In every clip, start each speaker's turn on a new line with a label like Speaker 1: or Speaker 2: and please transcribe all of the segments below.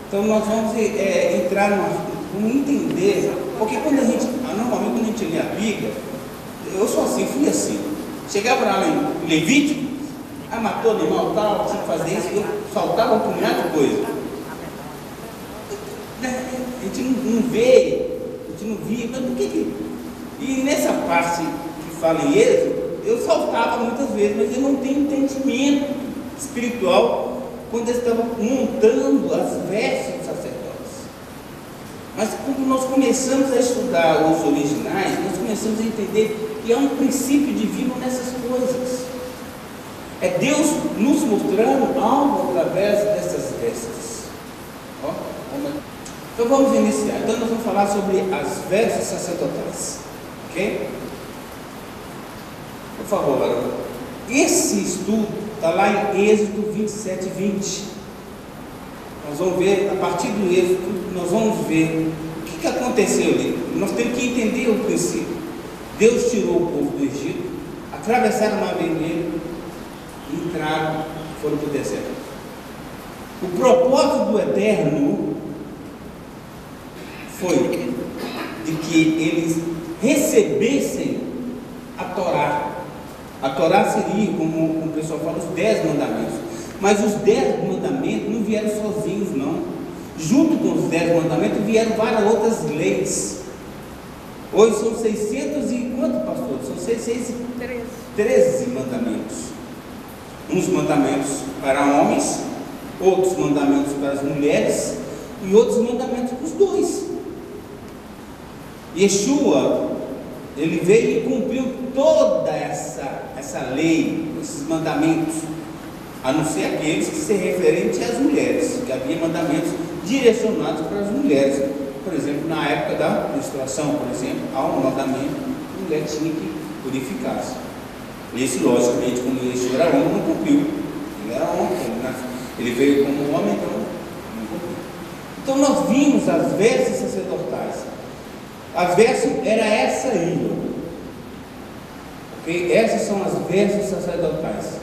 Speaker 1: Então nós vamos entrar vamos entender, porque quando normalmente quando a gente lê a Bíblia, eu sou assim, fui assim. Chegava lá em Levítico, matou animal tal, tinha que fazer isso, eu faltava um punhado de coisa. A gente não vê, a gente não via, mas por que? E nessa parte que fala em Êxodo, eu saltava muitas vezes, mas eu não tenho entendimento espiritual quando eles estavam montando as vestes dos sacerdotes. Mas quando nós começamos a estudar os originais, nós começamos a entender que há um princípio divino nessas coisas. É Deus nos mostrando algo através dessas vestes. Então vamos iniciar. Então nós vamos falar sobre as vestes sacerdotais. Ok? Por favor, Barão. Esse estudo está lá em Êxodo 27, 20. Nós vamos ver, a partir do Êxodo, nós vamos ver o que aconteceu ali. Nós temos que entender o princípio. Deus tirou o povo do Egito, atravessaram o Mar Vermelho, entraram, foram para o deserto. O propósito do Eterno foi de que eles recebessem a Torá. A Torá seria, como o pessoal fala, os 10 mandamentos. Mas os 10 mandamentos não vieram sozinhos, não. Junto com os 10 mandamentos vieram várias outras leis. Hoje são 600 e quanto, pastor? São 613 mandamentos. Uns mandamentos para homens, outros mandamentos para as mulheres e outros mandamentos para os dois. Yeshua, ele veio e cumpriu toda essa lei, esses mandamentos, a não ser aqueles que se referem às mulheres, que havia mandamentos direcionados para as mulheres. Por exemplo, na época da menstruação, por exemplo, há um mandamento que a mulher tinha que purificar-se. Esse, logicamente, como Yeshua era homem, não cumpriu. Ele era homem, ele veio como homem, então não cumpriu. Então nós vimos as vestes sacerdotais. As vestes era essa aí, ok? Essas são as vestes sacerdotais.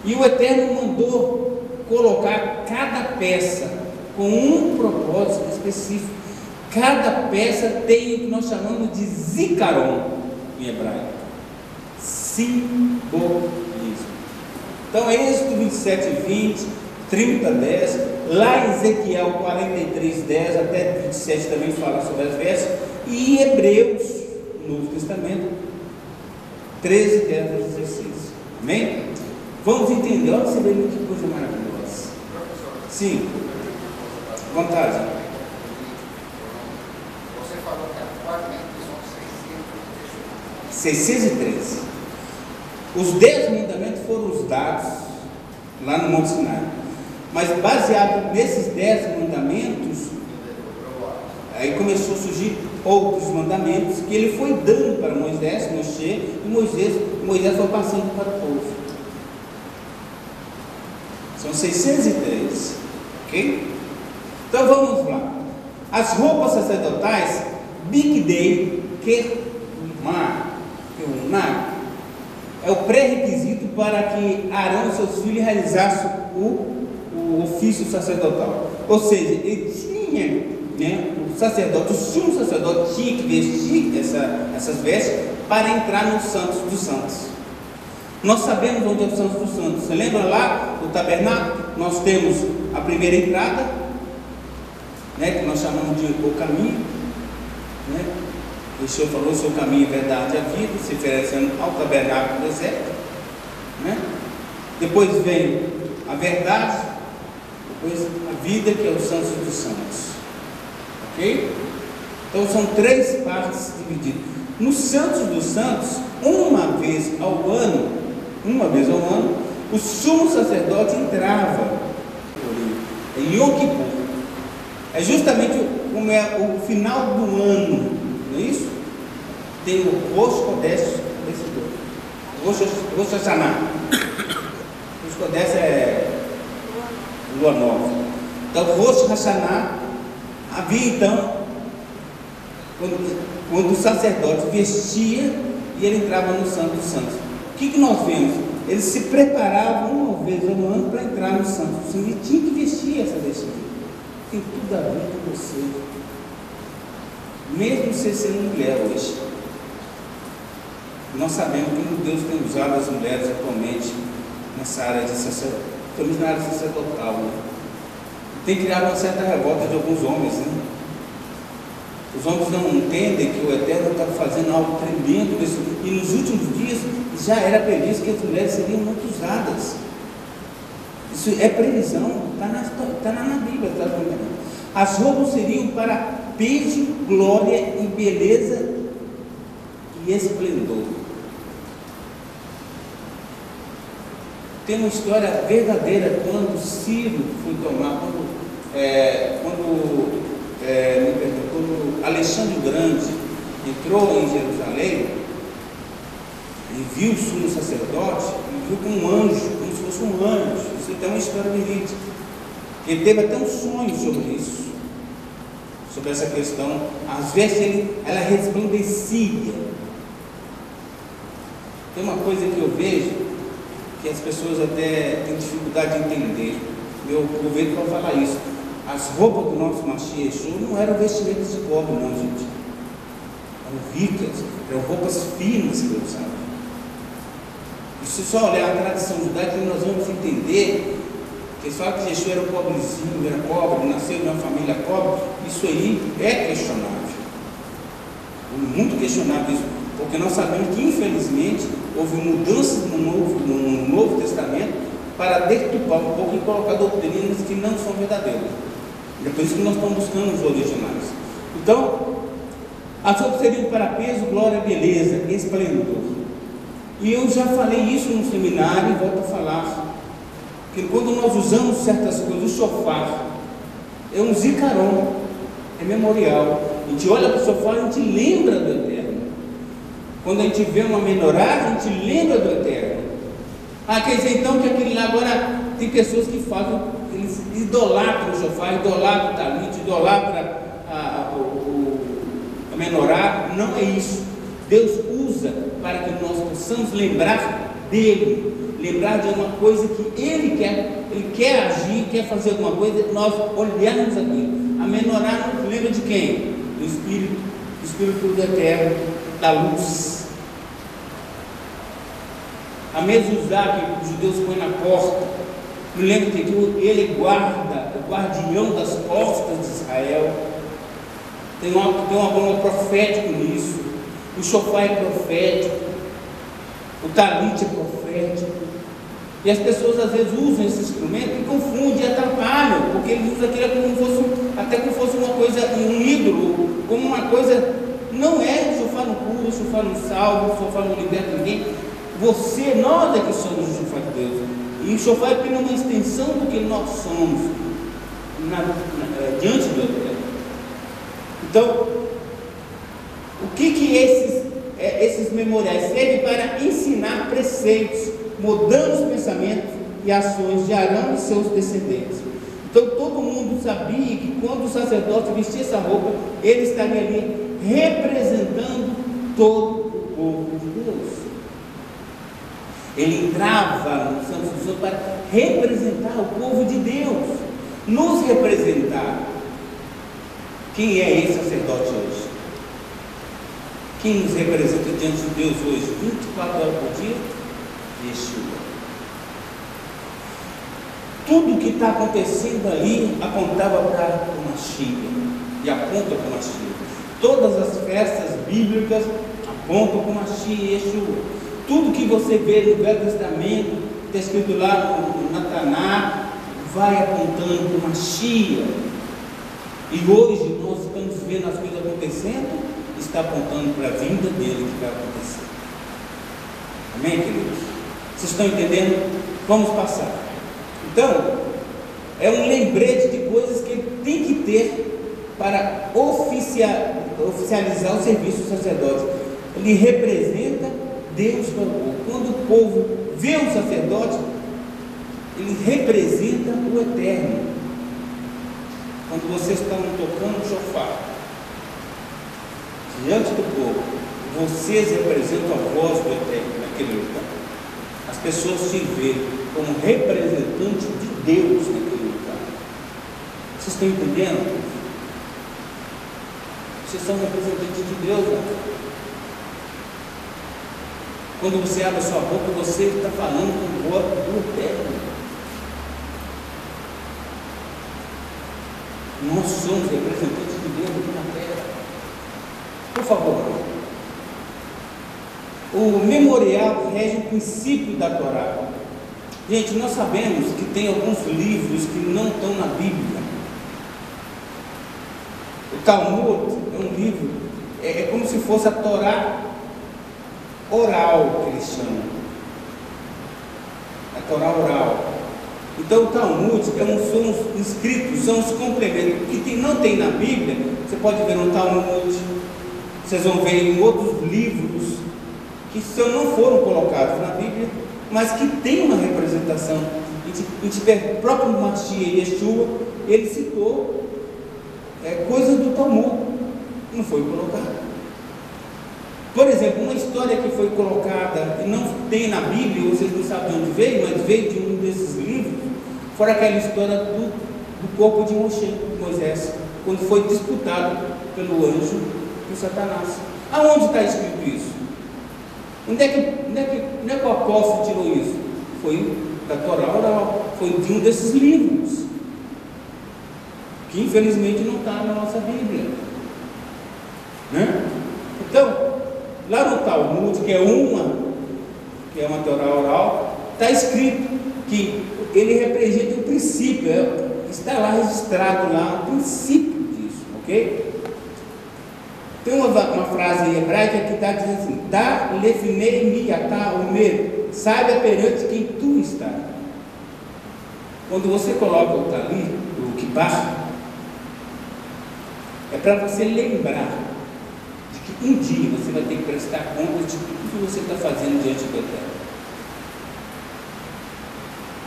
Speaker 1: E o Eterno mandou colocar cada peça com um propósito específico. Cada peça tem o que nós chamamos de zikaron em hebraico. Simbolismo. Então, Êxodo 27, 20, 30, 10, lá em Ezequiel 43, 10 até 27 também fala sobre as vestes, e em Hebreus, no Novo Testamento, 13, 10 a 16. Amém? Vamos entender, olha você vê que coisa maravilhosa. Sim, vontade.
Speaker 2: Você falou que atualmente são
Speaker 1: 613. Os 10 mandamentos foram os dados lá no Monte Sinai. Mas baseado nesses 10 mandamentos, aí começou a surgir outros mandamentos que ele foi dando para Moisés, e Moisés foi passando para o povo. São 603, ok? Então vamos lá. As roupas sacerdotais, Bigdei, Keuna, é o pré-requisito para que Arão e seus filhos realizassem o ofício sacerdotal. Ou seja, ele tinha, o sacerdote, o sumo sacerdote tinha que vestir essas vestes para entrar no Santos dos Santos. Nós sabemos onde é o Santos dos Santos. Você lembra lá do tabernáculo? Nós temos a primeira entrada, que nós chamamos de o caminho, O Senhor falou: o seu caminho, verdade e a vida, se oferecendo ao tabernáculo do deserto, Depois vem a verdade, depois a vida, que é o Santos dos Santos, ok? Então são 3 partes divididas. No Santos dos Santos, uma vez ao ano, o sumo sacerdote entrava em Yom Kippur. É justamente como é o final do ano, não é isso? Tem o Rosh Kodesh, Rosh Hashanah. Rosh Kodesh é lua nova. Então, Rosh Hashanah havia então, quando o sacerdote vestia e ele entrava no Santo dos Santos. O que nós vemos? Eles se preparavam uma vez ao ano para entrar no Santo dos Santos e tinha que vestir essa vestimenta. tem tudo a ver com você. Mesmo você sendo mulher hoje, nós sabemos que Deus tem usado as mulheres atualmente nessa área de sacerdote, estamos na área sacerdotal, né? Tem criado uma certa revolta de alguns homens, né? Os homens não entendem que o Eterno está fazendo algo tremendo nisso, e nos últimos dias já era previsto que as mulheres seriam muito usadas. Isso é previsão, está na Bíblia, está falando. As roupas seriam para peso, glória e beleza e esplendor. Tem uma história verdadeira quando Ciro foi tomar, quando Alexandre o Grande entrou em Jerusalém e viu o sumo sacerdote, ele viu como um anjo, como se fosse um anjo. Isso tem uma história verídica. Ele teve até um sonho sobre isso, sobre essa questão. Às vezes ela resplandecia. Tem uma coisa que eu vejo que as pessoas até têm dificuldade de entender. Eu aproveito para falar isso. As roupas do nosso Mashiach Yeshua não eram vestimentas de pobre, não, gente. Eram ricas, eram roupas finas que eu usava. E se só olhar a tradição judaica, nós vamos entender que eles falam que Yeshua era pobrezinho, era pobre, nasceu numa família pobre. Isso aí é questionável. Muito questionável isso, porque nós sabemos que, infelizmente, houve mudanças no Novo Testamento para deturpar um pouco e colocar doutrinas que não são verdadeiras. É por isso que nós estamos buscando os originais. Então, as roupas seriam para peso, glória, beleza, esplendor. E eu já falei isso no seminário e volto a falar. Que quando nós usamos certas coisas, o shofar é um zikaron, é memorial. A gente olha para o shofar e a gente lembra do Eterno. Quando a gente vê uma menorá, a gente lembra do Eterno. Quer dizer então que aquele lá agora tem pessoas que fazem, eles idolatram o shofar, idolatram o talit, idolatram a menorá. Não é isso. Deus usa para que nós possamos lembrar dele, lembrar de uma coisa que ele quer agir, quer fazer alguma coisa, nós olharmos aquilo. A menorá nos lembra de quem? Do Espírito do Eterno, da luz. A mezuzá que os judeus põem na porta, me lembra que ele guarda, o guardião das portas de Israel. Tem um aroma profético nisso. O shofar é profético, o talit é profético. E as pessoas às vezes usam esse instrumento e confundem e atrapalham, porque eles usam aquilo como fosse uma coisa, um ídolo, como uma coisa. Não é. O shofar não cura, o shofar não salva, o shofar não liberta ninguém. Nós é que somos o shofar de Deus. E o shofar é apenas uma extensão do que nós somos diante do Eterno. Então, o que esses memoriais servem? Para ensinar preceitos, mudando os pensamentos e ações de Arão e seus descendentes. Então todo mundo sabia que quando o sacerdote vestia essa roupa, ele estaria ali representando todo o povo de Deus. Ele entrava no Santo dos Santos para representar o povo de Deus, nos representar. Quem é esse sacerdote hoje? Quem nos representa diante de Deus hoje, 24 horas por dia? Yeshua. Tudo o que está acontecendo ali apontava para o Mashiach, e aponta para o Mashiach. Todas as festas bíblicas apontam para o Mashiach e Yeshua. Tudo que você vê no Velho Testamento, está escrito lá no Taná, vai apontando para o Mashiach. E hoje nós estamos vendo as coisas acontecendo, está apontando para a vinda dele que vai acontecer. Amém, queridos? Vocês estão entendendo? Vamos passar. Então, é um lembrete de coisas que ele tem que ter para oficializar o serviço do sacerdote. Ele representa Deus para o povo. Quando o povo vê o sacerdote, ele representa o Eterno. Quando vocês estão tocando o shofar diante do povo, vocês representam a voz do Eterno naquele lugar. As pessoas se veem como representante de Deus naquele lugar. Vocês estão entendendo? Vocês são representantes de Deus, né? Quando você abre a sua boca, você está falando com o voto do Eterno. Nós somos representantes de Deus aqui na terra. Por favor. O memorial rege o princípio da Torá. Gente, nós sabemos que tem alguns livros que não estão na Bíblia. O Talmud é um livro, é como se fosse a Torá oral, que eles chamam. A Torá oral. Então o Talmud são os escritos, são os complementos. O que não tem na Bíblia, você pode ver no Talmud, vocês vão ver em outros livros, que não foram colocados na Bíblia, mas que tem uma representação. A gente vê o próprio Mashiach Yeshua, ele citou coisas do Talmud, não foi colocado. Por exemplo, uma história que foi colocada e não tem na Bíblia, vocês não sabem de onde veio, mas veio de um desses livros, foi aquela história do corpo de Moisés, quando foi disputado pelo anjo por Satanás. Aonde está escrito isso? Onde é que o apóstolo tirou isso? Foi da Torá oral, foi de um desses livros, que infelizmente não está na nossa Bíblia, né? Então, lá no Talmud, que é uma Torá oral, está escrito que ele representa o princípio, está lá registrado lá o princípio disso, ok? Tem uma frase hebraica que está dizendo assim: "Da lefinei miatá omer", saiba perante quem tu está. Quando você coloca o talit, o kippah, é para você lembrar de que um dia você vai ter que prestar conta de tudo que você está fazendo diante do Eterno.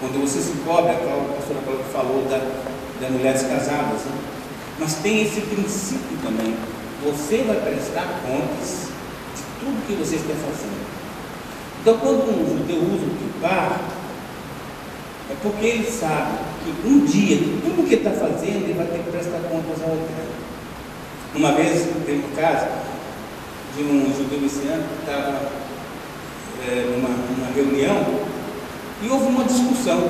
Speaker 1: Quando você se cobre, a pastora falou das mulheres casadas, né? Mas tem esse princípio também. Você vai prestar contas de tudo que você está fazendo. Então, quando um judeu usa o kippah, é porque ele sabe que um dia, tudo que ele está fazendo, ele vai ter que prestar contas ao Eterno. Uma vez, teve um caso de um judeu messiânico que estava numa reunião e houve uma discussão.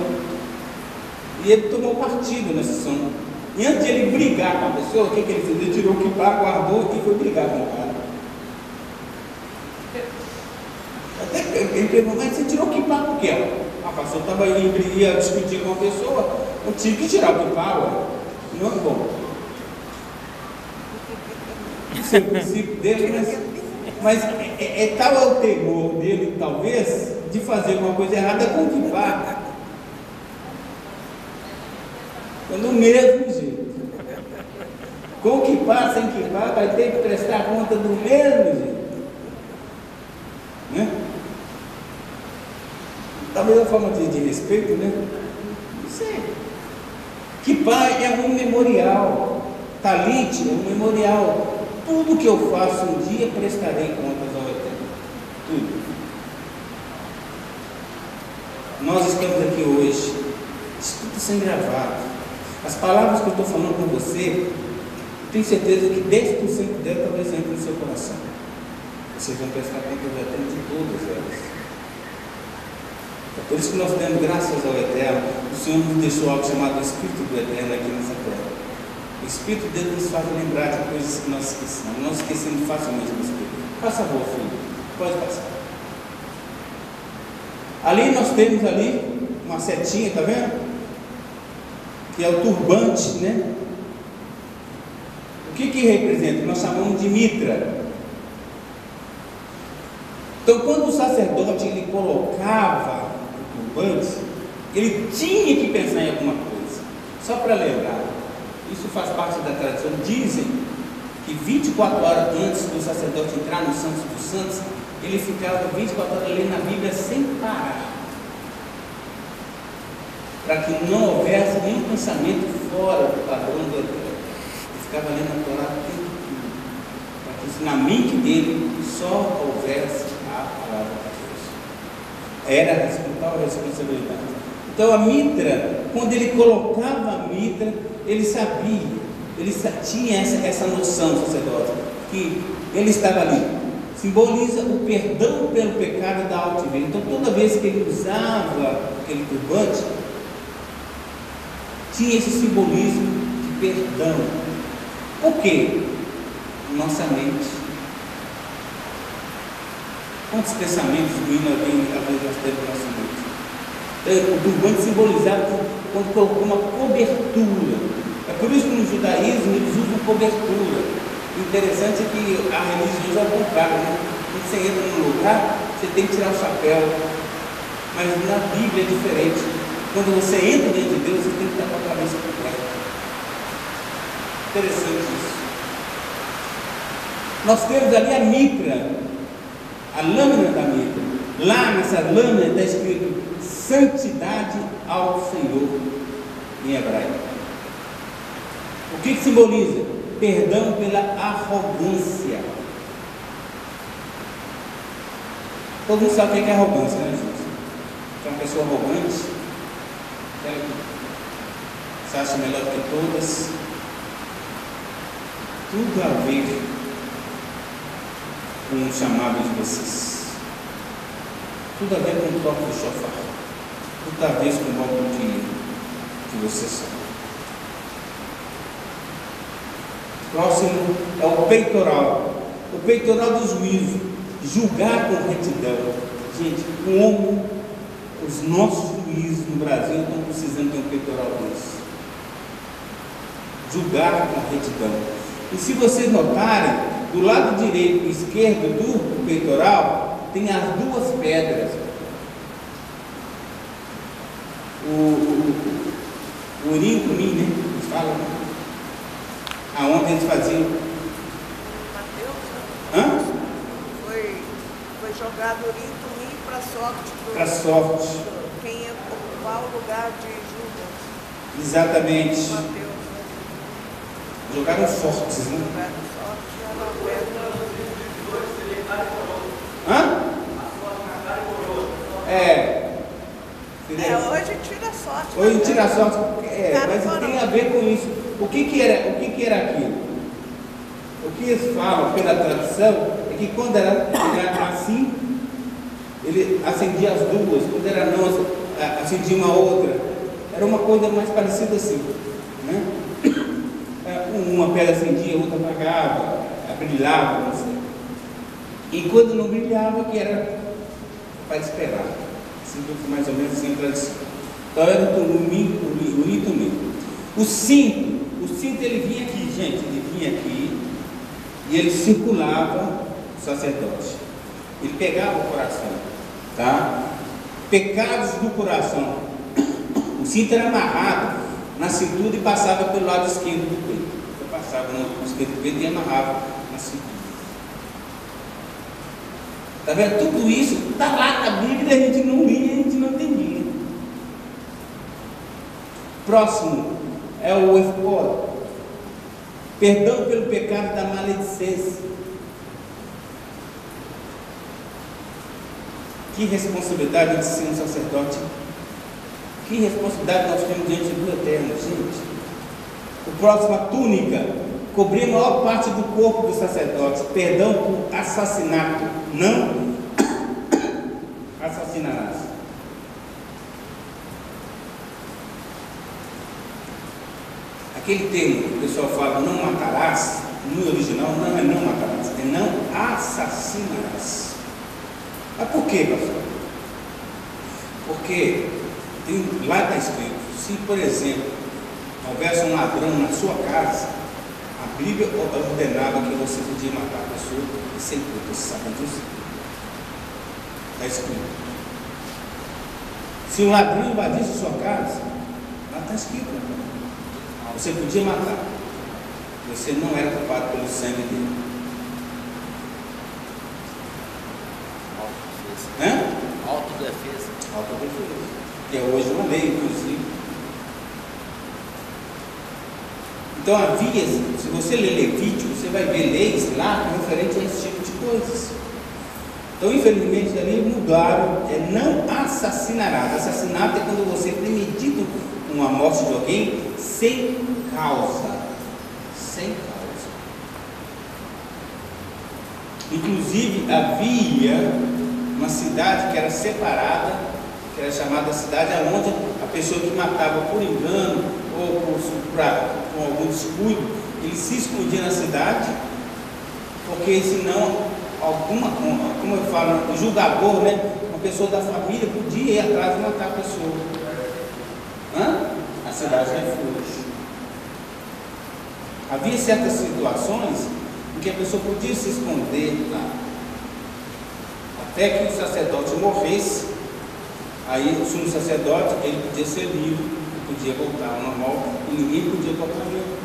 Speaker 1: E ele tomou partido nessa discussão. E antes de ele brigar com a pessoa, o que ele fez? Ele tirou o kippah, guardou e foi brigar com o cara. Até ele perguntou: mas você tirou o kippah por quê? A pastor estava ia discutir com a pessoa, eu tive que tirar o kippah, não é bom. Isso é o princípio dele, mas tal o temor dele, talvez, de fazer alguma coisa errada com o kippah. Do mesmo jeito. Com o kippah, sem kippah, vai ter que prestar conta do mesmo jeito, né? Talvez a forma de respeito, né? Não sei. Kippah é um memorial. Talit é um memorial. Tudo que eu faço um dia prestarei contas ao Eterno. Tudo. Nós estamos aqui hoje. Isso tudo está sendo gravado. As palavras que eu estou falando com você, tenho certeza que 10% delas talvez entre no seu coração. Vocês vão prestar conta do Eterno de todas elas. É por isso que nós temos, graças ao Eterno, o Senhor nos deixou algo chamado Espírito do Eterno aqui nessa terra. O Espírito de Deus nos faz lembrar de coisas que nós esquecemos. Nós esquecemos facilmente do Espírito. Faça a boa, filho. Pode passar. Ali nós temos ali uma setinha, está vendo? Que é o turbante, né? O que representa? Nós chamamos de mitra. Então, quando o sacerdote ele colocava o turbante, ele tinha que pensar em alguma coisa, só para lembrar. Isso faz parte da tradição. Dizem que 24 horas antes do sacerdote entrar no Santo dos Santos, ele ficava 24 horas lendo a Bíblia sem parar, para que não houvesse nenhum pensamento fora do padrão do Eterno. Ele ficava lendo a Torá o tempo todo, para que na mente dele só houvesse a palavra de Deus. Era a responsabilidade. Então a mitra, quando ele colocava a mitra, ele sabia, tinha essa noção, sacerdote, que ele estava ali. Simboliza o perdão pelo pecado da altivez. Então, toda vez que ele usava aquele turbante, tinha esse simbolismo de perdão. Por quê? Nossa mente. Quantos pensamentos ruins alguém nós temos na nossa mente? Então, o turbante simbolizava quando colocou uma cobertura. É por isso que no judaísmo eles usam cobertura. O interessante é que a religião já é o contrário, né? Quando você entra num lugar, você tem que tirar o chapéu. Mas na Bíblia é diferente. Quando você entra dentro de Deus, você tem que estar com a cabeça coberta. Interessante isso. Nós temos ali a mitra, a lâmina da mitra. Lá nessa lâmina está escrito santidade ao Senhor em hebraico. O que simboliza? Perdão pela arrogância. Todo mundo sabe o que é arrogância, né, gente? É uma pessoa arrogante, aquela que se acha melhor do que todas. Tudo a ver com o chamado de vocês. Tudo a ver com o toque do chofar. Tudo a ver com o modo que vocês são. Próximo é o peitoral. O peitoral do juízo. Julgar com retidão. Gente, como os nossos juízes no Brasil estão precisando de um peitoral desse. Julgar com retidão. E se vocês notarem, do lado direito e esquerdo do peitoral, tem as duas pedras. O urim e tumim, né? Eles falam, né? Aonde eles faziam? Hã?
Speaker 3: Foi jogado urim e tumim para a sorte.
Speaker 1: Para a sorte.
Speaker 3: Quem ia ocupar o lugar de Judas.
Speaker 1: Exatamente.
Speaker 3: Mateus.
Speaker 1: Jogaram sortes, né?
Speaker 3: Jogaram sorte e a pedra.
Speaker 1: Hã?
Speaker 3: Hoje tira sorte.
Speaker 1: Hoje tira sorte, mas tem a ver com isso. O que era aquilo? O que eles falam pela tradição é que quando era assim, ele acendia as duas, quando era não, acendia uma outra. Era uma coisa mais parecida assim, né? Uma pedra acendia, outra apagava, brilhava, não sei. E quando não brilhava, que era para esperar. Assim, mais ou menos assim a tradição. Então era o urim. O cinto ele vinha aqui, gente, ele vinha aqui e ele circulava o sacerdote. Ele pegava o coração, tá? Pecados do coração. O cinto era amarrado na cintura e passava pelo lado esquerdo do peito. Então passava no esquerdo do peito e amarrava na cintura. Está vendo? Tudo isso está lá na Bíblia, a gente não lia, a gente não entendia. Próximo é o efod. Perdão pelo pecado da maledicência. Que responsabilidade de ser um sacerdote. Que responsabilidade nós temos diante do Eterno, gente. O próximo, a túnica. Cobrir a maior parte do corpo dos sacerdotes. Perdão por assassinato. Não assassinarás. Aquele termo que o pessoal fala, não matarás, no original não é não matarás, é não assassinarás. Mas por quê, pastor? Porque lá está escrito, se por exemplo houvesse um ladrão na sua casa, a Bíblia ordenava que você podia matar a pessoa e sem culpa, você sabe disso? Está escrito. Se um ladrão invadisse a sua casa, lá está escrito, você podia matar. Você não era culpado pelo sangue dele.
Speaker 2: Autodefesa.
Speaker 1: Autodefesa. Que é hoje uma lei, inclusive. Então havia, se você ler Levítico, você vai ver leis lá referente a esse tipo de coisas. Então, infelizmente, ali mudaram, não assassinarás. Assassinato é quando você premedita uma morte de alguém sem causa. Sem causa. Inclusive, havia uma cidade que era separada, que era chamada cidade onde a pessoa que matava por engano ou com algum descuido, ele se escondia na cidade, porque senão como eu falo, o julgador, né, uma pessoa da família podia ir atrás e matar a pessoa. A cidade de refúgio. Havia certas situações em que a pessoa podia se esconder lá, até que o sacerdote morresse. Aí o sumo sacerdote, ele podia ser livre, podia voltar ao normal e ninguém podia tocar nele.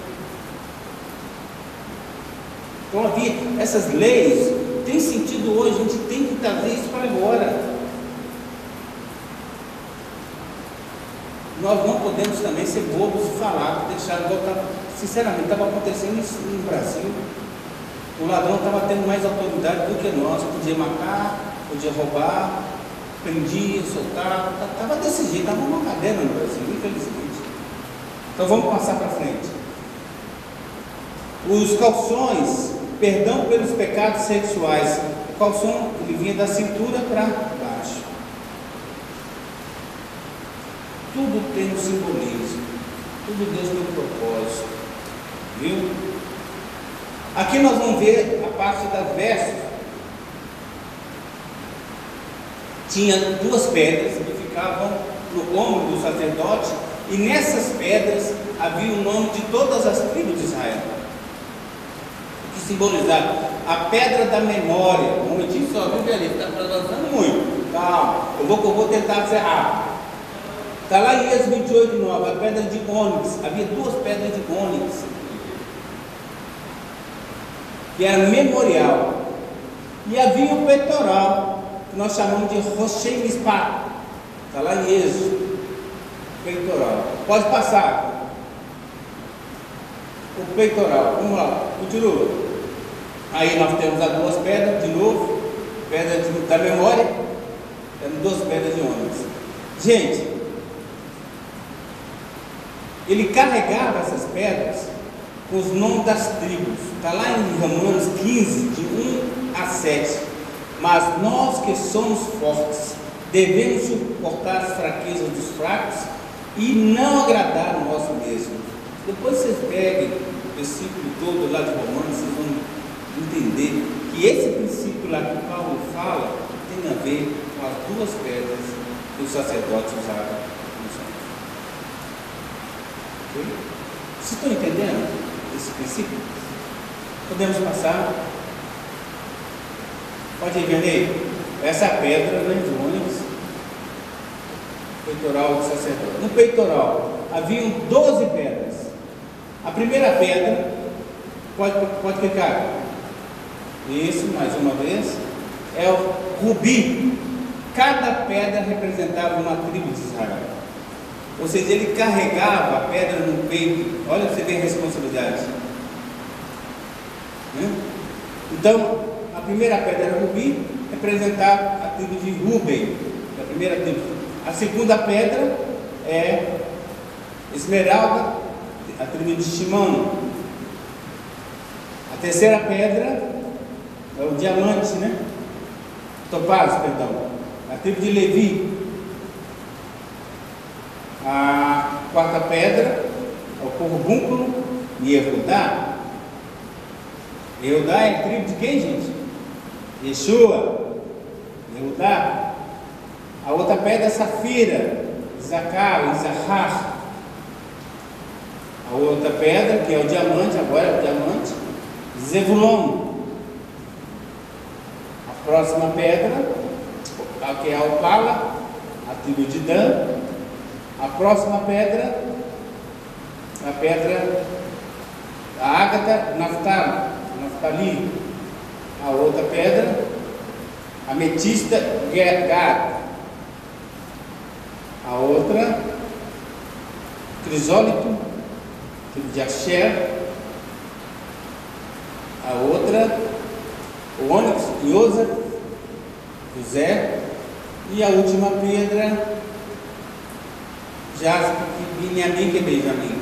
Speaker 1: Então havia essas leis, tem sentido hoje, a gente tem que trazer isso para agora. Nós não podemos também ser bobos e falar, deixar de voltar. Sinceramente, estava acontecendo isso no Brasil. O ladrão estava tendo mais autoridade do que nós, podia matar, podia roubar, prendia, soltava, estava desse jeito, estava uma cadeira no Brasil, infelizmente. Então vamos passar para frente. Os calções, perdão pelos pecados sexuais. O calção, ele vinha da cintura para baixo. Tudo tem um simbolismo, tudo Deus tem um propósito, viu? Aqui nós vamos ver a parte das vestes. Tinha duas pedras que ficavam no ombro do sacerdote, e nessas pedras havia o nome de todas as tribos de Israel, que simbolizava a pedra da memória. Um momentinho só, viu, Felipe? Está avançando muito. Calma, eu vou tentar ser rápido. Está lá em Êxodo 28:9, a pedra de ônix. Havia duas pedras de ônix, que era memorial. E havia o peitoral, que nós chamamos de Roshei Mispah. Está lá em Êxodo, peitoral. Pode passar. O peitoral, vamos lá, continua. Aí nós temos as duas pedras, de novo, pedra da memória, eram duas pedras de ônix. Gente, ele carregava essas pedras com os nomes das tribos. Está lá em Romanos 15, de 1 a 7. Mas nós que somos fortes, devemos suportar as fraquezas dos fracos e não agradar a nós mesmos. Depois vocês peguem o versículo todo lá de Romanos, vocês vão entender que esse princípio lá que Paulo fala tem a ver com as duas pedras que o sacerdote usava. Vocês estão entendendo esse princípio? Podemos passar? Pode ir, Vianney? Essa pedra vem de ônix, peitoral do sacerdote. No peitoral haviam 12 pedras. A primeira pedra, pode clicar. Isso, mais uma vez, é o rubi. Cada pedra representava uma tribo de Israel. Ou seja, ele carregava a pedra no peito. Olha, você tem a responsabilidade. Então, a primeira pedra era rubi, representava a tribo de Ruben, a primeira tribo. A segunda pedra é esmeralda, a tribo de Shimon. A terceira pedra é o diamante, né? Topázio, perdão, a tribo de Levi. A quarta pedra é o corbúnculo e Yehudá. Yehudá é a tribo de quem, gente? Yeshua. Yehudá. A outra pedra é Safira, Isacar, Isahar. A outra pedra, que é o diamante, agora é o diamante, Zevulon. A próxima pedra, que é a Opala, a tribo de Dan. A próxima pedra, a pedra da Ágata, Naftali. A outra pedra, ametista, Gad. A outra, crisólito, de Asher. A outra, o ônix, Iosa, José. E a última pedra, Jaspe, Benjamim, que é Benjamim.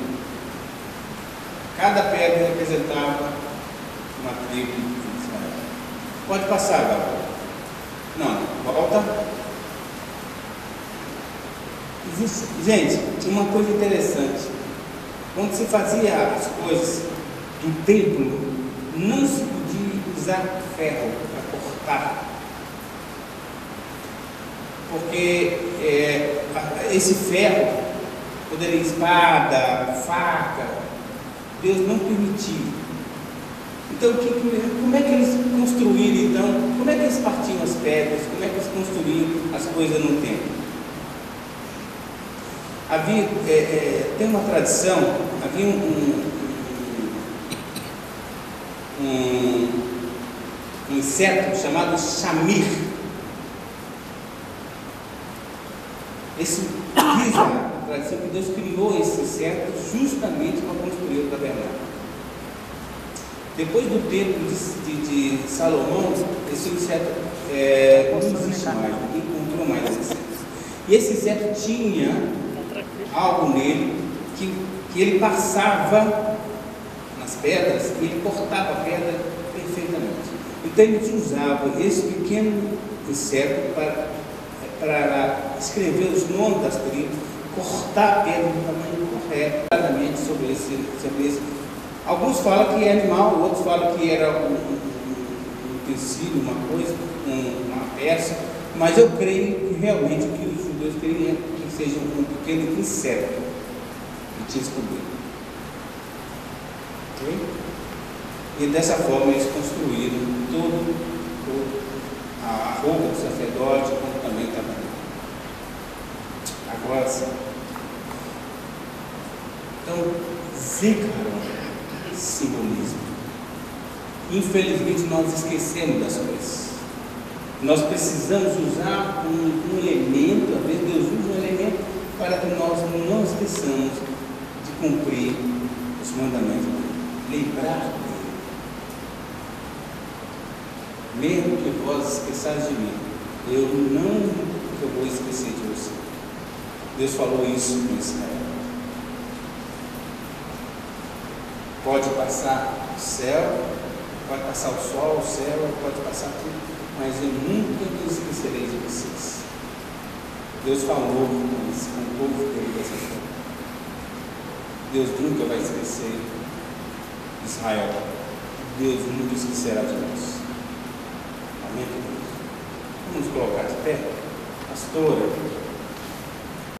Speaker 1: Cada pedra representava uma tribo de Israel. Pode passar, Gabriel. Não, volta. Existe, gente, uma coisa interessante. Quando se fazia as coisas do templo, não se podia usar ferro para cortar. Porque esse ferro, poderia espada, faca, Deus não permitiu. Então, como é que eles construíram então? Como é que eles partiam as pedras? Como é que eles construíam as coisas no templo? Havia, tem uma tradição, havia um inseto chamado chamir. Esse diz a tradição que Deus criou esse inseto justamente para construir o tabernáculo. Depois do tempo de Salomão, esse inseto não existe mais, não encontrou mais esse inseto. E esse inseto tinha algo nele que ele passava nas pedras e ele cortava a pedra perfeitamente. Então eles usavam esse pequeno inseto para escrever os nomes das tribos, cortar a pedra do tamanho correto, exatamente sobre esse. Alguns falam que é animal, outros falam que era um tecido, uma coisa, uma peça, mas eu creio que realmente o que os judeus queriam que seja um pequeno inseto que tinha escondido. Okay? E dessa forma eles construíram toda a roupa do sacerdote, como também estava. Agora sim. Então, Zícaro, simbolismo. Infelizmente nós esquecemos das coisas. Nós precisamos usar um elemento, às vezes Deus usa um elemento para que nós não esqueçamos de cumprir os mandamentos, lembrar dele. Mesmo que vós esqueçais de mim, eu vou esquecer de você. Deus falou isso com Israel. Pode passar o céu, pode passar o sol, o céu, pode passar tudo, mas eu nunca me esquecerei de vocês. Deus falou com o povo dele dessa forma. Deus nunca vai esquecer Israel. Deus nunca esquecerá de nós. Amém? Vamos colocar de pé. Pastora.